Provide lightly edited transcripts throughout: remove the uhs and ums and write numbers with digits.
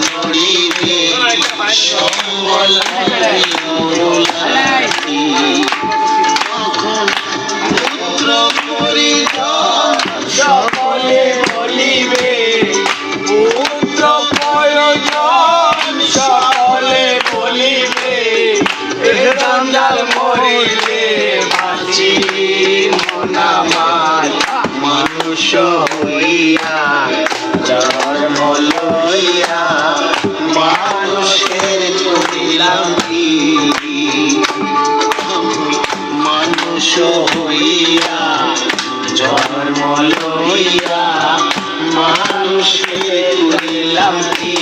করিবে সম্বল পুত্র পরিজন সকলে বলিবে পুত্র প্রয়োজন সকলে বলিবে জঞ্জাল মরিলে বাঁচি মন আমার মানুষ হইয়া জন্ম লইয়া মানুষের করিলাম কি মানুষ হইয়া জন্ম লইয়া মানুষের করিলাম কি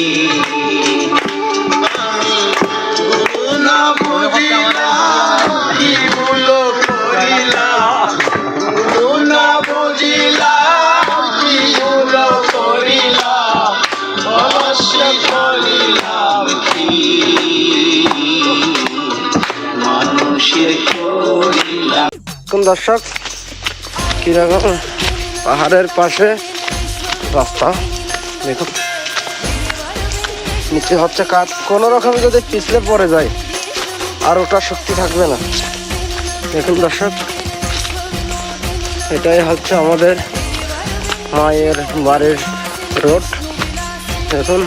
না বুঝিলাম কি ভুল করিলাম না বুঝিলাম কি ভুল করিলাম অবশ্য করিলাম কি মানুষের করিলাম। কোন দর্শক কিরকম পাহাড়ের পাশে রাস্তা দেখুন, নিচে হচ্ছে কাঠ, কোনো রকম যদি পিছলে পড়ে যায় আর ওটা শক্তি থাকবে না। দেখুন দর্শক, এটাই হচ্ছে আমাদের মায়ের বাড়ির রোড। দেখুন